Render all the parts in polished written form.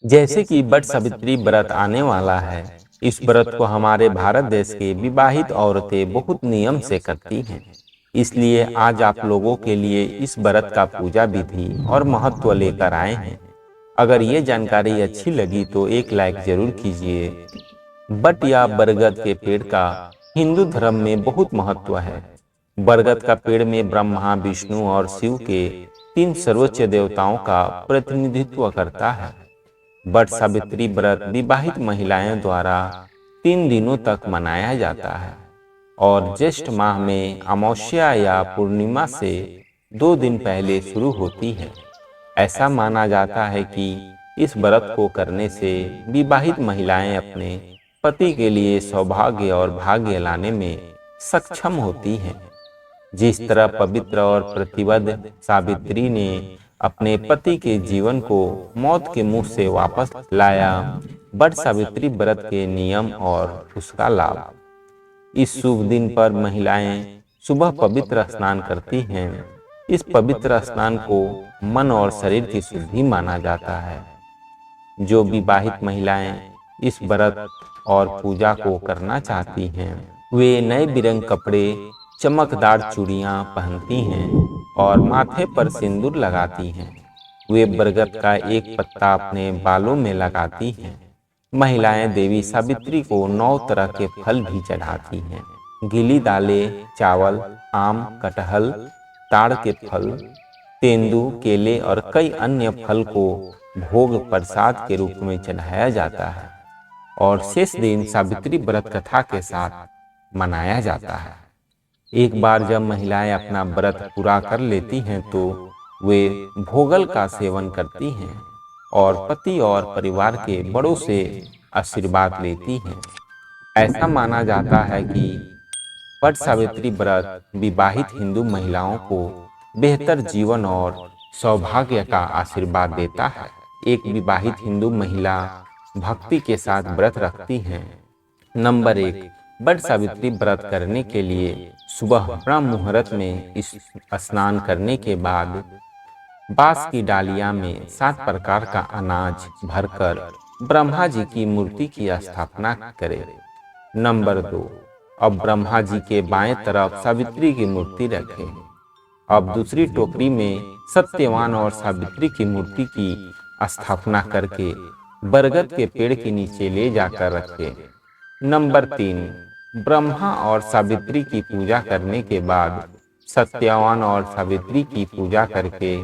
जैसे कि बट सावित्री व्रत आने वाला है। इस व्रत को हमारे भारत देश के विवाहित औरतें बहुत नियम से करती हैं। इसलिए आज आप लोगों के लिए इस व्रत का पूजा विधि और महत्व लेकर आए हैं। अगर ये जानकारी अच्छी लगी तो एक लाइक जरूर कीजिए। बट या बरगद के पेड़ का हिंदू धर्म में बहुत महत्व है। बरगद का पेड़ में ब्रह्मा, विष्णु और शिव के तीन सर्वोच्च देवताओं का प्रतिनिधित्व करता है। बट सावित्री व्रत विवाहित महिलाएं द्वारा 3 दिनों तक मनाया जाता है और ज्येष्ठ माह में अमावस्या या पूर्णिमा से 2 दिन पहले शुरू होती है। ऐसा माना जाता है कि इस व्रत को करने से विवाहित महिलाएं अपने पति के लिए सौभाग्य और भाग्य लाने में सक्षम होती हैं। जिस तरह पवित्र और प्रतिबद्ध सावित्री ने अपने पति के जीवन को मौत के मुंह से वापस लाया, बट सावित्री व्रत के नियम और उसका लाभ। इस शुभ दिन पर महिलाएं सुबह पवित्र स्नान करती हैं। इस पवित्र स्नान को मन और शरीर की शुद्धि माना जाता है। जो विवाहित महिलाएं इस व्रत और पूजा को करना चाहती हैं, वे नए बिरंग कपड़े, चमकदार चूड़ियां पहनती हैं और माथे पर सिंदूर लगाती हैं। वे बरगद का एक पत्ता अपने बालों में लगाती हैं। महिलाएं देवी सावित्री को 9 तरह के फल भी चढ़ाती हैं। गीली दालें, चावल, आम, कटहल, ताड़ के फल, तेंदू, केले और कई अन्य फल को भोग प्रसाद के रूप में चढ़ाया जाता है और शेष दिन सावित्री व्रत कथा के साथ मनाया जाता है। एक बार जब महिलाएं अपना व्रत पूरा कर लेती हैं तो वे भोगल का सेवन करती हैं और पति और परिवार के बड़ों से आशीर्वाद लेती हैं। ऐसा माना जाता है कि वट सावित्री व्रत विवाहित हिंदू महिलाओं को बेहतर जीवन और सौभाग्य का आशीर्वाद देता है। एक विवाहित हिंदू महिला भक्ति के साथ व्रत रखती हैं। नंबर 1, वट सावित्री व्रत करने के लिए सुबह ब्रह्म मुहूर्त में स्नान करने के बाद बांस की डालियां में 7 प्रकार का अनाज भरकर ब्रह्मा जी की मूर्ति की स्थापना करें। नंबर 2, अब ब्रह्मा जी के बाएं तरफ सावित्री की मूर्ति रखें। अब दूसरी टोकरी में सत्यवान और सावित्री की मूर्ति की स्थापना करके बरगद के पेड़ के नीचे ले जाकर रखें। नंबर 3, ब्रह्मा और सावित्री की पूजा करने के बाद सत्यवान और सावित्री की पूजा करके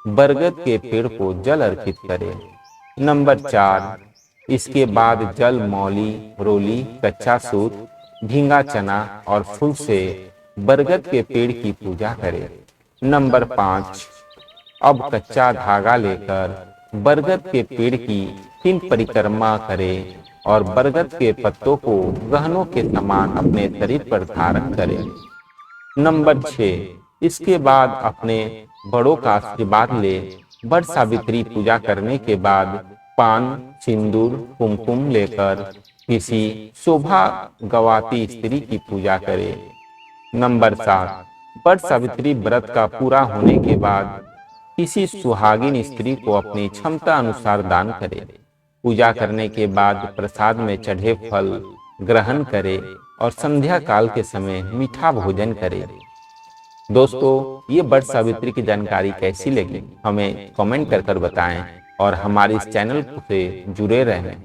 बरगद के पेड़ को जल अर्पित करें। नंबर 4, इसके बाद जल, मौली, रोली, कच्चा सूत, भींगा चना और फूल से बरगद के पेड़ की पूजा करें। नंबर 5, अब कच्चा धागा लेकर बरगद के पेड़ की 3 परिक्रमा करें और बरगद के पत्तों को गहनों के समान अपने शरीर पर धारण करें। नंबर 6, इसके बाद अपने बड़ों का आशीर्वाद ले। वट सावित्री पूजा करने के बाद पान, सिंदूर, कुमकुम लेकर किसी शोभा गवाती स्त्री की पूजा करें। नंबर 7, वट सावित्री व्रत का पूरा होने के बाद किसी सुहागिन स्त्री को अपनी क्षमता अनुसार दान करें। पूजा करने के बाद प्रसाद में चढ़े फल ग्रहण करें और संध्या काल के समय मीठा भोजन करें। दोस्तों, ये वट सावित्री की जानकारी कैसी लगी हमें कमेंट कर बताएं और हमारे इस चैनल से जुड़े रहें।